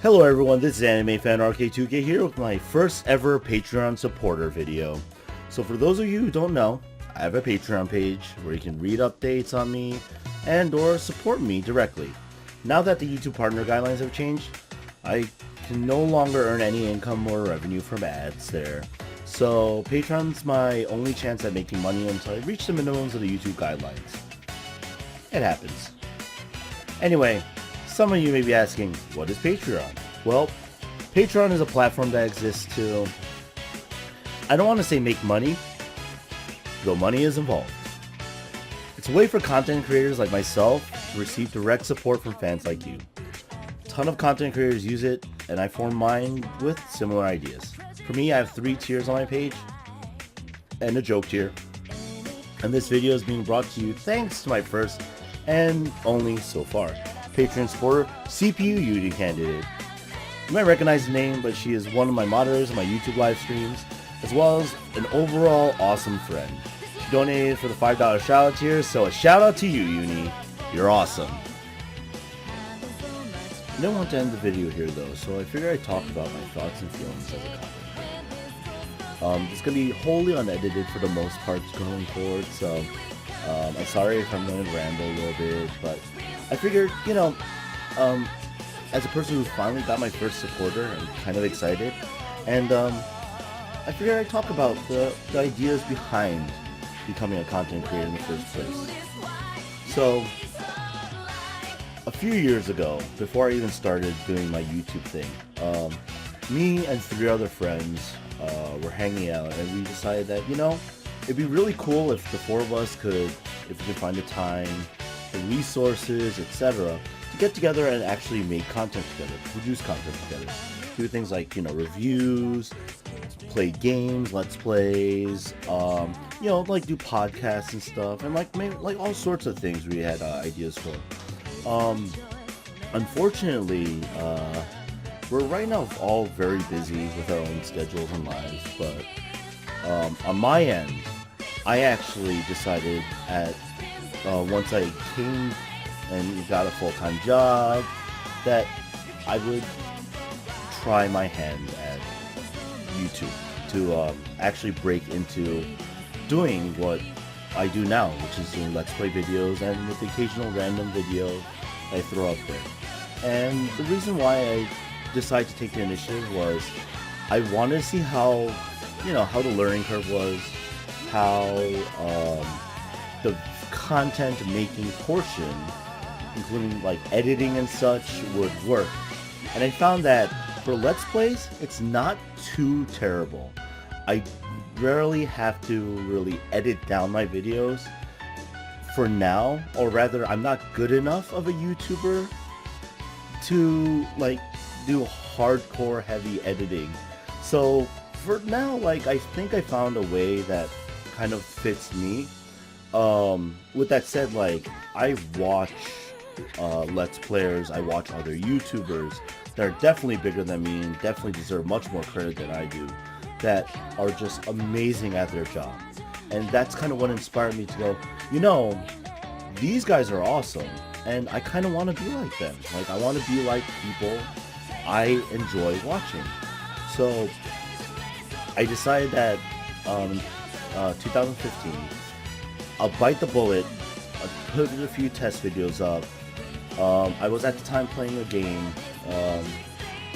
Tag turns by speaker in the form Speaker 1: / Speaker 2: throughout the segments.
Speaker 1: Hello everyone, this is animefanrk2k here with my first ever Patreon supporter video. So for those of you who don't know, I have a Patreon page where you can read updates on me and or support me directly. Now that the YouTube partner guidelines have changed, I can no longer earn any income or revenue from ads there. So Patreon's my only chance at making money until I reach the minimums of the YouTube guidelines. It happens. Anyway, some of you may be asking, what is Patreon? Well, Patreon is a platform that exists to, I don't want to say make money, though money is involved. It's a way for content creators like myself to receive direct support from fans like you. A ton of content creators use it, and I formed mine with similar ideas. For me, I have 3 tiers on my page, and a joke tier. And this video is being brought to you thanks to my first, and only so far, Patreon supporter, CPU Beauty candidate. You might recognize the name, but she is one of my moderators on my YouTube live streams, as well as an overall awesome friend. She donated for the $5 shout out tier, so a shout out to you, Uni. You're awesome. I didn't want to end the video here though, so I figured I'd talk about my thoughts and feelings as a content. It's going to be wholly unedited for the most part going forward, so I'm sorry if I'm going to ramble a little bit, but I figured, you know, as a person who finally got my first supporter, I'm kind of excited, and I figured I'd talk about the ideas behind becoming a content creator in the first place. So, a few years ago, before I even started doing my YouTube thing, me and 3 other friends were hanging out, and we decided that, you know, it'd be really cool if the 4 of us could find the time, the resources, etc., to get together and actually make content together, produce content together. Do things like, you know, reviews, play games, let's plays, you know, like do podcasts and stuff, and like maybe like all sorts of things we had ideas for. Unfortunately, we're right now all very busy with our own schedules and lives, but on my end, I actually decided once I came and got a full-time job, that I would try my hand at YouTube to actually break into doing what I do now, which is doing Let's Play videos and with the occasional random video I throw up there. And the reason why I decided to take the initiative was I wanted to see how, you know, how the learning curve was, how the content making portion, including like editing and such, would work. And I found that for Let's Plays, it's not too terrible. I rarely have to really edit down my videos for now, or rather I'm not good enough of a YouTuber to like do hardcore heavy editing. So for now, like, I think I found a way that kind of fits me. With that said, like, I watch Let's Players, I watch other YouTubers that are definitely bigger than me and definitely deserve much more credit than I do, that are just amazing at their job. And that's kind of what inspired me to go, you know, these guys are awesome, and I kind of want to be like them. Like, I want to be like people I enjoy watching. So I decided that 2015, I'll bite the bullet. I put a few test videos up. I was at the time playing a game,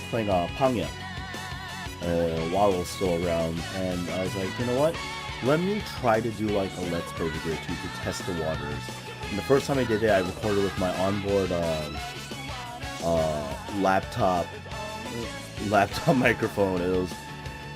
Speaker 1: playing Pangya, while it was still around, and I was like, you know what? Let me try to do like a Let's Play video too, to test the waters. And the first time I did it, I recorded with my onboard laptop microphone. It was,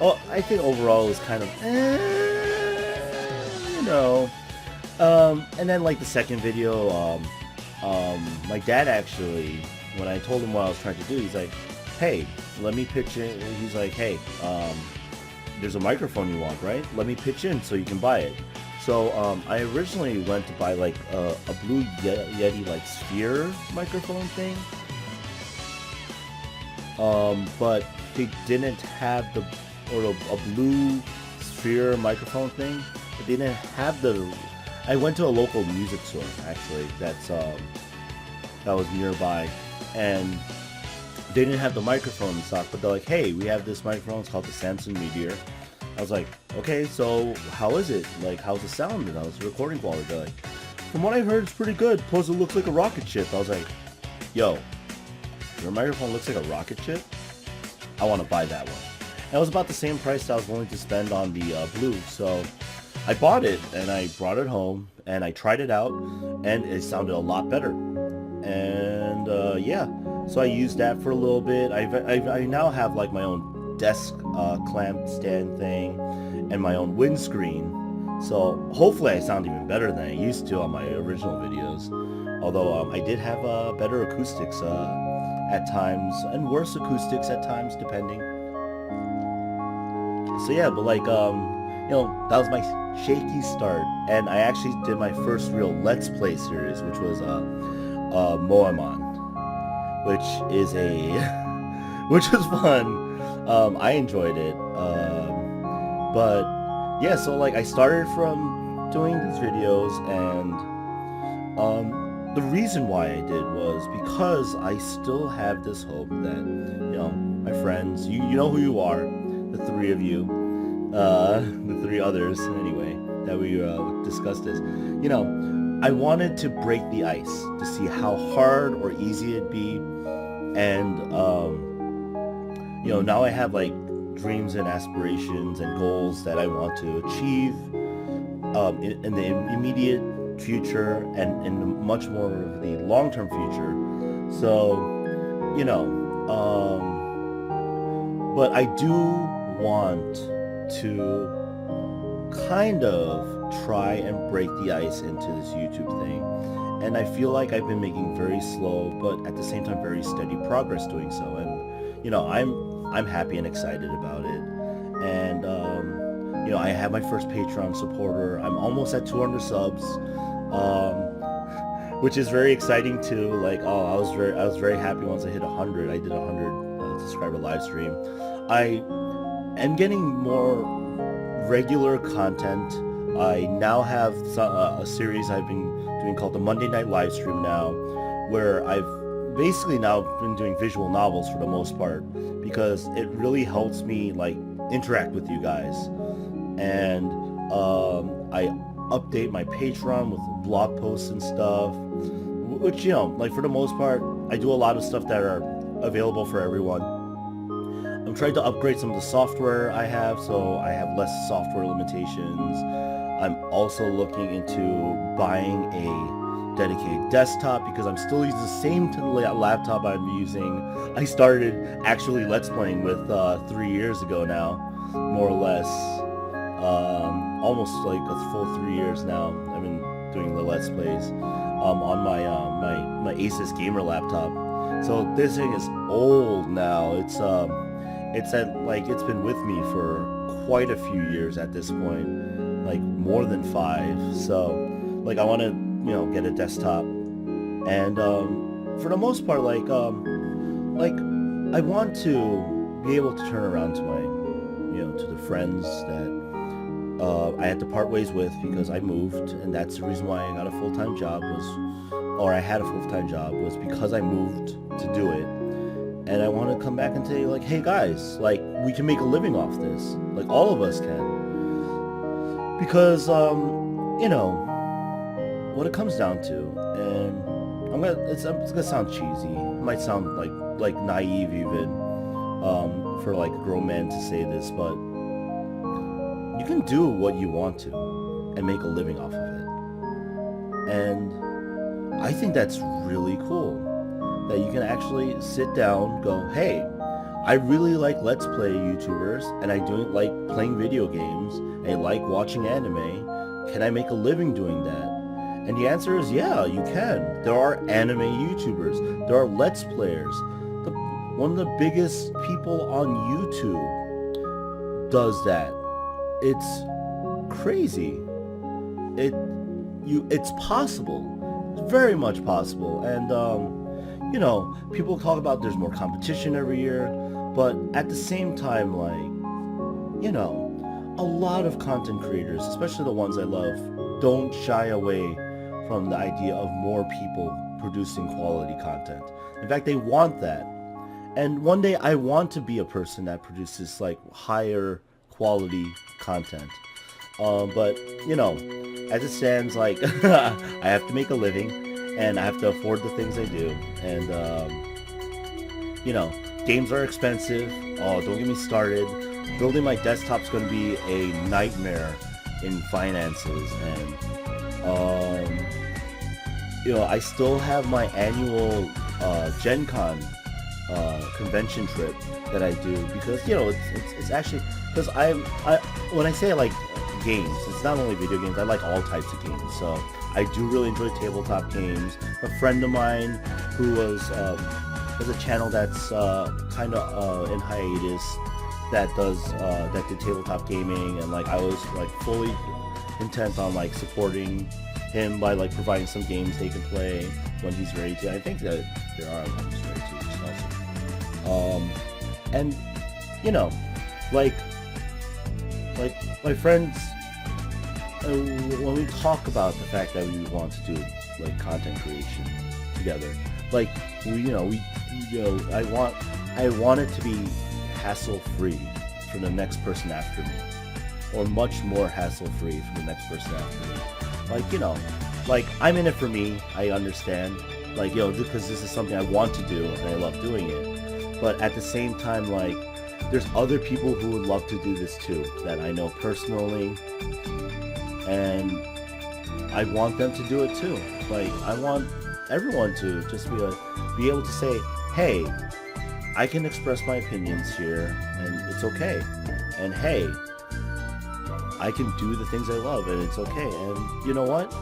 Speaker 1: oh, I think overall it was kind of, you know. And then like the second video, my dad actually, when I told him what I was trying to do, he's like, hey, let me pitch in. He's like, hey, there's a microphone you want, right? Let me pitch in so you can buy it. So I originally went to buy like a Blue Yeti like sphere microphone thing, but they didn't have a blue sphere microphone thing. But they didn't have the. I went to a local music store actually that was nearby, and they didn't have the microphone in stock, but they're like, hey, we have this microphone, it's called the Samsung Meteor. I was like, okay, so how is it? Like, how's the sound and how's the recording quality? They're like, from what I heard, it's pretty good, plus it looks like a rocket ship. I was like, yo, your microphone looks like a rocket ship? I want to buy that one. And it was about the same price that I was willing to spend on the Blue, so I bought it, and I brought it home, and I tried it out, and it sounded a lot better. And yeah, so I used that for a little bit. I now have like my own desk clamp stand thing and my own windscreen, so hopefully I sound even better than I used to on my original videos. Although I did have better acoustics at times, and worse acoustics at times, depending. So yeah, but like you know, that was my shaky start, and I actually did my first real Let's Play series, which was Moemon, which is which was fun. I enjoyed it, but yeah, so like I started from doing these videos, and the reason why I did was because I still have this hope that, you know, my friends, you know who you are, the three of you, the three others anyway, that we discussed this, you know, I wanted to break the ice to see how hard or easy it'd be, and you know, now I have like dreams and aspirations and goals that I want to achieve in the immediate future and in much more of the long-term future. So, you know, but I do want to kind of try and break the ice into this YouTube thing. And I feel like I've been making very slow, but at the same time very steady progress doing so. And, you know, I'm happy and excited about it. And, you know, I have my first Patreon supporter. I'm almost at 200 subs, which is very exciting too. Like, oh, I was very happy once I hit 100. I did 100 subscriber live stream. I am getting more regular content. I now have a series I've been doing called the Monday Night Live Stream now, where I've basically now been doing visual novels for the most part, because it really helps me like interact with you guys. And I update my Patreon with blog posts and stuff, which, you know, like for the most part, I do a lot of stuff that are available for everyone. I'm trying to upgrade some of the software I have, so I have less software limitations. I'm also looking into buying a dedicated desktop, because I'm still using the same laptop I'm using. I started actually Let's Playing with 3 years ago now, more or less. Almost like a full 3 years now. I've been doing the Let's Plays on my my Asus gamer laptop. So this thing is old now. It's it's been with me for quite a few years at this point, like more than 5. So like I want to, you know, get a desktop, and for the most part, like I want to be able to turn around to my, you know, to the friends that I had to part ways with because I moved, and that's the reason why I got a full-time job or I had a full-time job, was because I moved to do it. And I want to come back and tell you, like, hey guys, like, we can make a living off this. Like, all of us can. Because, you know, what it comes down to, and it's gonna sound cheesy. It might sound like naive even, for like a grown man to say this, but you can do what you want to and make a living off of it. And I think that's really cool. That you can actually sit down, go, hey, I really like Let's Play YouTubers, and I do like playing video games, and I like watching anime. Can I make a living doing that? And the answer is, yeah, you can. There are anime YouTubers. There are Let's Players. One of the biggest people on YouTube does that. It's crazy. It's possible. It's very much possible. And, you know, people talk about there's more competition every year, but at the same time, like, you know, a lot of content creators, especially the ones I love, don't shy away from the idea of more people producing quality content. In fact, they want that. And one day I want to be a person that produces like higher quality content. But you know, as it stands, like I have to make a living, and I have to afford the things I do, and you know, games are expensive. Oh, don't get me started. Building my desktop's going to be a nightmare in finances, and you know, I still have my annual Gen Con convention trip that I do, because you know it's actually because I when I say I like games, it's not only video games. I like all types of games. So I do really enjoy tabletop games. A friend of mine who was has a channel that's kind of in hiatus that does that did tabletop gaming, and like I was like fully intent on like supporting him by like providing some games they can play when he's ready to. I think that there are when he's ready to, which is awesome. And you know, like my friends, when we talk about the fact that we want to do like content creation together, like I want it to be hassle free for the next person after me, or much more hassle free for the next person after me. Like, you know, like I'm in it for me. I understand, like, you know, because this is something I want to do and I love doing it. But at the same time, like, there's other people who would love to do this too that I know personally, and I want them to do it too. Like, I want everyone to just be able to say, hey, I can express my opinions here and it's okay. And hey, I can do the things I love and it's okay. And you know what?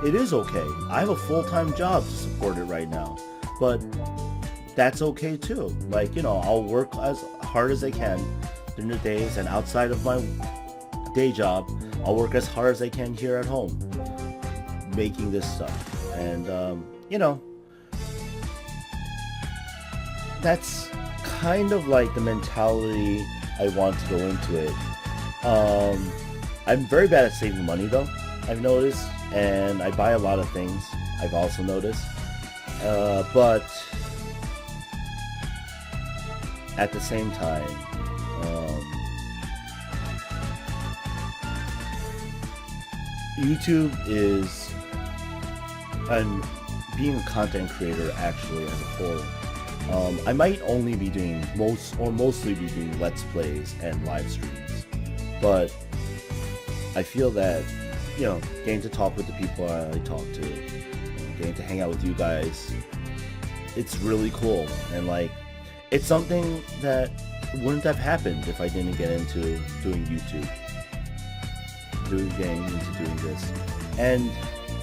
Speaker 1: It is okay. I have a full-time job to support it right now, but that's okay too. Like, you know, I'll work as hard as I can during the days, and outside of my day job, I'll work as hard as I can here at home making this stuff. And you know, that's kind of like the mentality I want to go into it. I'm very bad at saving money though, I've noticed, and I buy a lot of things, I've also noticed. But at the same time, YouTube is, and being a content creator actually as a whole, I might only be doing mostly be doing Let's Plays and live streams, but I feel that, you know, getting to talk with the people I talk to, getting to hang out with you guys, it's really cool. And like, it's something that wouldn't have happened if I didn't get into doing YouTube, getting into doing this. And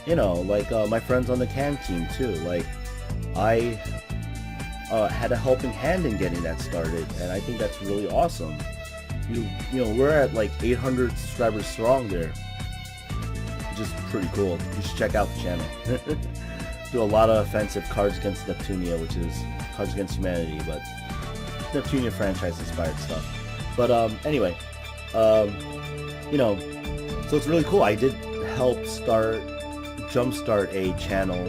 Speaker 1: you know, like my friends on the cam team too, like I had a helping hand in getting that started, and I think that's really awesome. You know, we're at like 800 subscribers strong there, which is pretty cool. You should check out the channel. Do a lot of offensive Cards Against Neptunia, which is Cards Against Humanity, but Neptunia franchise inspired stuff. But anyway, you know, so it's really cool. I did help jumpstart a channel.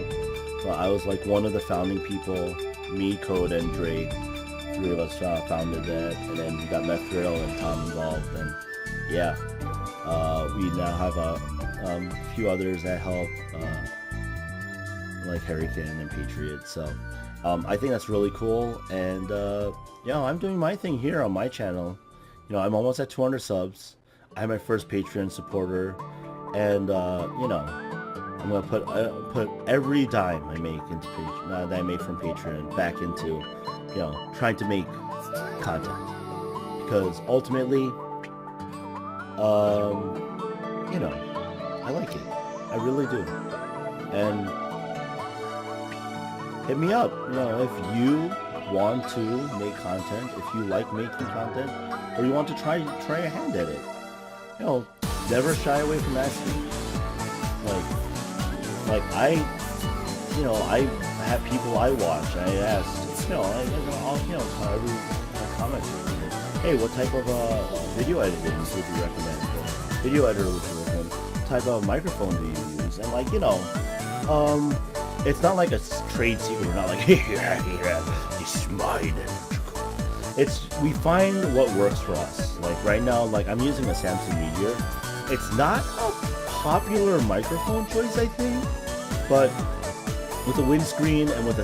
Speaker 1: I was like one of the founding people. Me, Code, and Drake, three of us founded that, and then we got Methril and Tom involved, and yeah, we now have a few others that help, like Hurricane and Patriot. So I think that's really cool, and you know, I'm doing my thing here on my channel. You know, I'm almost at 200 subs. I have my first Patreon supporter, and you know, I'm gonna put every dime I make into that I make from Patreon back into, you know, trying to make content, because ultimately, you know, I like it. I really do. And hit me up. You know, if you want to make content, if you like making content, or you want to try a hand at it, you know, never shy away from asking. Like I have people I watch. I ask, you know, I'll every comment, hey, what type of video editing would you recommend? Or video editor would you recommend? What type of microphone do you use? And like, you know, it's not like a trade secret. We're not like, yeah, this is mine. We find what works for us. Like right now, like I'm using a Samsung Meteor. It's not a popular microphone choice, I think, but with a windscreen and with a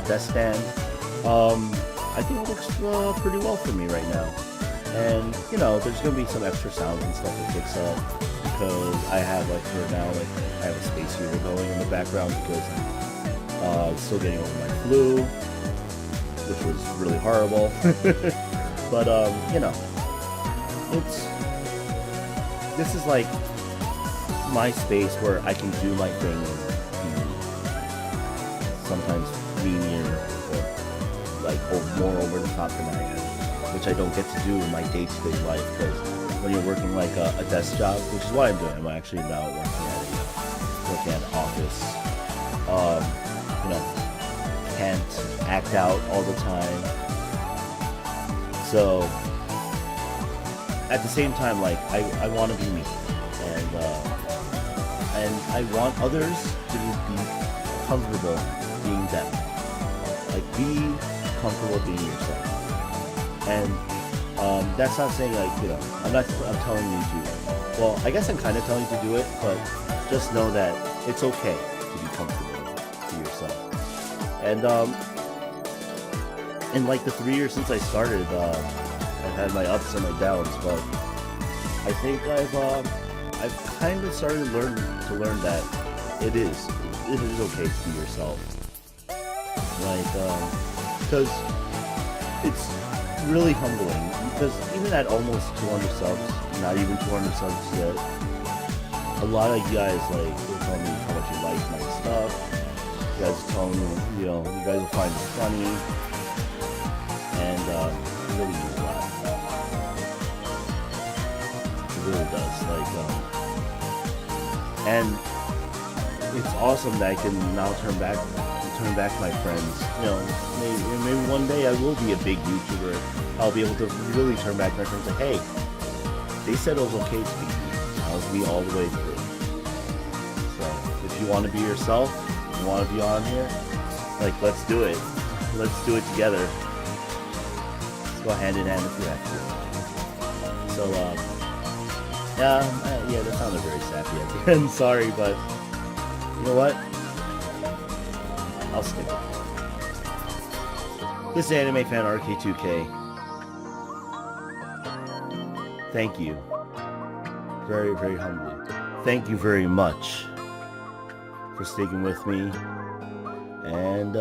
Speaker 1: desk stand, I think it works pretty well for me right now. And you know, there's gonna be some extra sounds and stuff that picks up because I have like for now, like I have a space heater going in the background because I'm still getting over my flu, which was really horrible. But you know, this is like my space where I can do my thing and be sometimes meanier or like more over the top than I am, which I don't get to do in my day-to-day life because when you're working like a desk job, which is what I'm doing, I'm actually now working at an office. You know, can't act out all the time. So at the same time, like I want to be me, and I want others to be comfortable being them. Like be comfortable being yourself. And that's not saying like, you know, I'm telling you to. Well, I guess I'm kind of telling you to do it, but just know that it's okay to be comfortable to yourself. And in like the 3 years since I started, I've had my ups and my downs, but I think I've kind of started to learn that it is okay to be yourself. Like, because it's really humbling. Because even at almost 200 subs, not even 200 subs yet, a lot of you guys like will tell me how much you like my stuff. You guys tell me, you know, you guys will find it funny, and it really means a lot. It really does. Like, and it's awesome that I can now turn back my friends. You know, maybe one day I will be a big YouTuber. I'll be able to really turn back my friends and say, hey, they said it was okay to be me. I was me all the way through. So if you want to be yourself, you want to be on here, like let's do it. Let's do it together. Let's go hand in hand if we have to. So yeah, that sounded very sappy at the end. Sorry, but you know what? I'll stick with it. This is animefanrk2k. Thank you. Very, very humbly. Thank you very much for sticking with me. And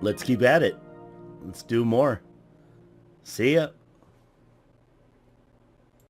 Speaker 1: let's keep at it. Let's do more. See ya.